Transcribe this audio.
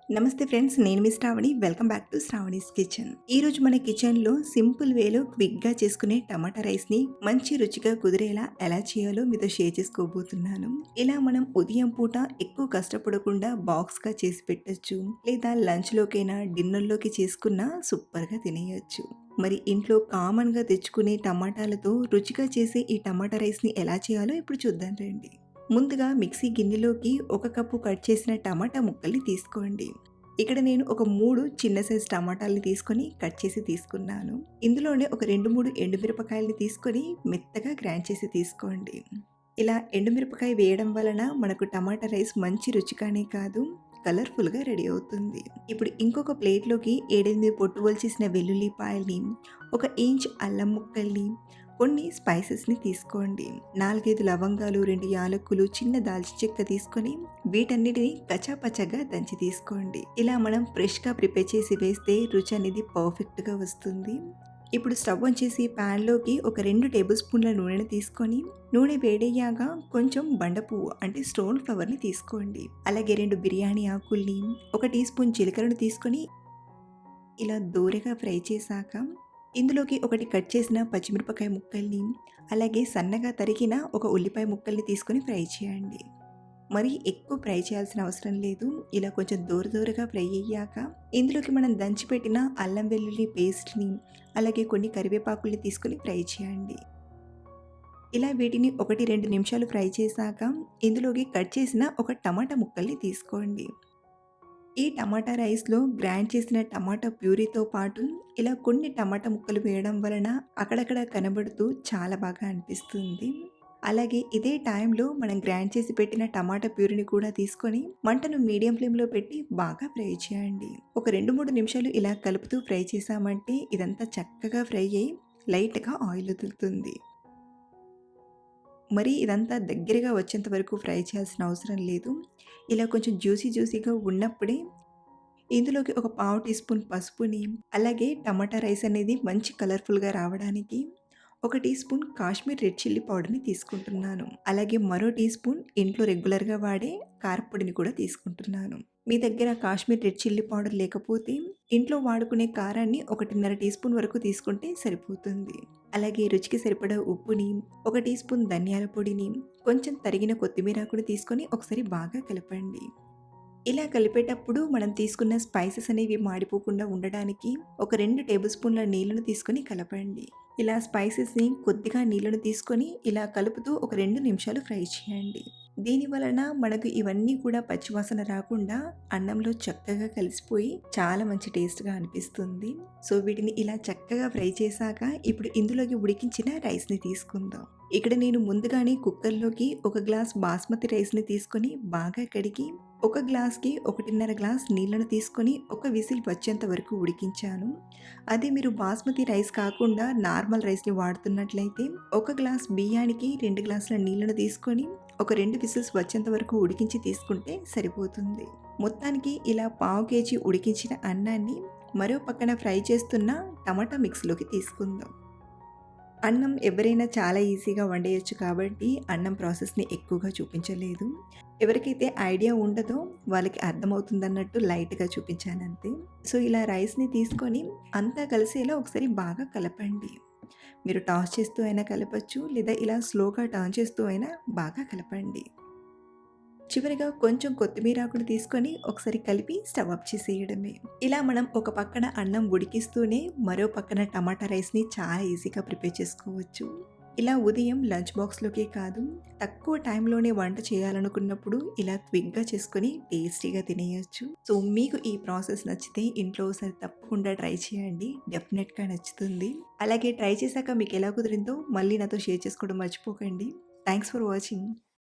నమస్తే ఫ్రెండ్స్, నేను మీ శ్రావణి. వెల్కమ్ బ్యాక్ టు శ్రావణీస్ కిచెన్. ఈ రోజు మన కిచెన్లో సింపుల్ వేలో క్విక్గా చేసుకునే టమాటా రైస్ని మంచి రుచిగా కుదిరేలా ఎలా చేయాలో మీతో షేర్ చేసుకోబోతున్నాను. ఇలా మనం ఉదయం పూట ఎక్కువ కష్టపడకుండా బాక్స్గా చేసి పెట్టచ్చు, లేదా లంచ్లోకైనా డిన్నర్లోకి చేసుకున్నా సూపర్గా తినేయచ్చు. మరి ఇంట్లో కామన్గా తెచ్చుకునే టమాటాలతో రుచిగా చేసే ఈ టమాటా రైస్ని ఎలా చేయాలో ఇప్పుడు చూద్దాం రండి. ముందుగా మిక్సీ గిన్నెలోకి 1 కప్పు కట్ చేసిన టమాటా ముక్కల్ని తీసుకోండి. ఇక్కడ నేను ఒక 3 చిన్న సైజు టమాటాలని తీసుకొని కట్ చేసి తీసుకున్నాను. ఇందులోనే ఒక 2-3 ఎండుమిరపకాయలని తీసుకొని మెత్తగా గ్రైండ్ చేసి తీసుకోండి. ఇలా ఎండుమిరపకాయ వేయడం వలన మనకు టమాటా రైస్ మంచి రుచిగానే కాదు, కలర్ఫుల్గా రెడీ అవుతుంది. ఇప్పుడు ఇంకొక ప్లేట్లోకి 7-8 పొట్టు వలిచేసిన వెల్లుల్లిపాయల్ని, 1 ఇంచ్ అల్లం ముక్కల్ని, కొన్ని స్పైసెస్ని తీసుకోండి. 4-5 లవంగాలు, 2 యాలకులు, చిన్న దాల్చిన చెక్క తీసుకొని వీటన్నిటిని కచాపచగా దంచి తీసుకోండి. ఇలా మనం ఫ్రెష్గా ప్రిపేర్ చేసి వేస్తే రుచి అనేది పర్ఫెక్ట్గా వస్తుంది. ఇప్పుడు స్టవ్ ఆన్ చేసి ప్యాన్లోకి ఒక 2 టేబుల్ స్పూన్ల నూనెని తీసుకొని, నూనె వేడయ్యాక కొంచెం బండ పువ్వు అంటే స్టోన్ ఫ్లవర్ని తీసుకోండి. అలాగే 2 బిర్యానీ ఆకుల్ని, 1 టీ స్పూన్ జీలకర్రను తీసుకొని ఇలా దూరగా ఫ్రై చేశాక ఇందులోకి 1 కట్ చేసిన పచ్చిమిరపకాయ ముక్కల్ని, అలాగే సన్నగా తరిగిన 1 ఉల్లిపాయ ముక్కల్ని తీసుకొని ఫ్రై చేయండి. మరి ఎక్కువ ఫ్రై చేయాల్సిన అవసరం లేదు. ఇలా కొంచెం దూరగా ఫ్రై అయ్యాక ఇందులోకి మనం దంచిపెట్టిన అల్లం వెల్లుల్లి పేస్ట్ని, అలాగే కొన్ని కరివేపాకుల్ని తీసుకొని ఫ్రై చేయండి. ఇలా వీటిని 1-2 నిమిషాలు ఫ్రై చేశాక ఇందులోకి కట్ చేసిన 1 టమాటా ముక్కల్ని తీసుకోండి. ఈ టమాటా రైస్లో గ్రైండ్ చేసిన టమాటా ప్యూరీతో పాటు ఇలా కొన్ని టమాటా ముక్కలు వేయడం వలన అక్కడక్కడ కనబడుతూ చాలా బాగా అనిపిస్తుంది. అలాగే ఇదే టైంలో మనం గ్రైండ్ చేసి పెట్టిన టమాటా ప్యూరీని కూడా తీసుకొని మంటను మీడియం ఫ్లేమ్లో పెట్టి బాగా ఫ్రై చేయండి. ఒక 2-3 నిమిషాలు ఇలా కలుపుతూ ఫ్రై చేసామంటే ఇదంతా చక్కగా ఫ్రై అయ్యి లైట్గా ఆయిల్ వదులుతుంది. మరి ఇదంతా దగ్గరగా వచ్చేంత వరకు ఫ్రై చేయాల్సిన అవసరం లేదు. ఇలా కొంచెం జ్యూసీగా ఉన్నప్పుడే ఇందులోకి ఒక పావు టీ స్పూన్ పసుపుని, అలాగే టమాటా రైస్ అనేది మంచి కలర్ఫుల్గా రావడానికి 1 teaspoon Kashmir red chilli పౌడర్ని తీసుకుంటున్నాను. అలాగే మరో టీ స్పూన్ ఇంట్లో రెగ్యులర్గా వాడే కారపొడిని కూడా తీసుకుంటున్నాను. మీ దగ్గర కాశ్మీర్ రెడ్ చిల్లీ పౌడర్ లేకపోతే ఇంట్లో వాడుకునే కారాన్ని 1.5 టీ స్పూన్ వరకు తీసుకుంటే సరిపోతుంది. అలాగే రుచికి సరిపడా ఉప్పుని, 1 టీ స్పూన్ ధనియాల పొడిని, కొంచెం తరిగిన కొత్తిమీరాకుని తీసుకొని ఒకసారి బాగా కలపండి. ఇలా కలిపేటప్పుడు మనం తీసుకున్న స్పైసెస్ అనేవి మాడిపోకుండా ఉండడానికి ఒక 2 టేబుల్ స్పూన్ల నీళ్ళను తీసుకొని కలపండి. ఇలా స్పైసెస్ని కొద్దిగా నీళ్ళను తీసుకొని ఇలా కలుపుతూ ఒక 2 నిమిషాలు ఫ్రై చేయండి. దీని వలన మనకు ఇవన్నీ కూడా పచ్చివాసన రాకుండా అన్నంలో చక్కగా కలిసిపోయి చాలా మంచి టేస్ట్గా అనిపిస్తుంది. సో వీటిని ఇలా చక్కగా ఫ్రై చేశాక ఇప్పుడు ఇందులోకి ఉడికించిన రైస్ని తీసుకుందాం. ఇక్కడ నేను ముందుగానే కుక్కర్లోకి 1 గ్లాస్ బాస్మతి రైస్ని తీసుకొని బాగా కడిగి 1 గ్లాస్కి 1.5 గ్లాస్ నీళ్ళను తీసుకొని 1 విజిల్ వచ్చేంత వరకు ఉడికించాను. అదే మీరు బాస్మతి రైస్ కాకుండా నార్మల్ రైస్ని వాడుతున్నట్లయితే 1 గ్లాస్ బియ్యానికి 2 గ్లాసుల నీళ్ళను తీసుకొని ఒక 2 విజిల్స్ వచ్చేంత వరకు ఉడికించి తీసుకుంటే సరిపోతుంది. మొత్తానికి ఇలా పావు కేజీ ఉడికించిన అన్నాన్ని మరో పక్కన ఫ్రై చేస్తున్న టమాటా మిక్స్లోకి తీసుకుందాం. అన్నం ఎవరైనా చాలా ఈజీగా వండేయచ్చు కాబట్టి అన్నం ప్రాసెస్ని ఎక్కువగా చూపించలేదు. ఎవరికైతే ఐడియా ఉండదో వాళ్ళకి అర్థమవుతుందన్నట్టు లైట్గా చూపించానంతే. సో ఇలా రైస్ని తీసుకొని అంతా కలిసేలా ఒకసారి బాగా కలపండి. మీరు టాస్ చేస్తూ అయినా కలపచ్చు, లేదా ఇలా స్లోగా టర్న్ చేస్తూ అయినా బాగా కలపండి. చివరిగా కొంచెం కొత్తిమీర ఆకును తీసుకొని ఒకసారి కలిపి స్టవ్ ఆఫ్ చేసేయడమే. ఇలా మనం ఒక పక్కన అన్నం ఉడికిస్తూనే మరో పక్కన టమాటా రైస్ని చాలా ఈజీగా ప్రిపేర్ చేసుకోవచ్చు. ఇలా ఉదయం లంచ్ బాక్స్లోకే కాదు, తక్కువ టైంలోనే వంట చేయాలనుకున్నప్పుడు ఇలా క్విక్గా చేసుకొని టేస్టీగా తినేయచ్చు. సో మీకు ఈ ప్రాసెస్ నచ్చితే ఇంట్లో ఒకసారి తప్పకుండా ట్రై చేయండి, డెఫినెట్గా నచ్చుతుంది. అలాగే ట్రై చేశాక మీకు ఎలా కుదిరిందో మళ్ళీ నాతో షేర్ చేసుకోవడం మర్చిపోకండి. Thanks for watching.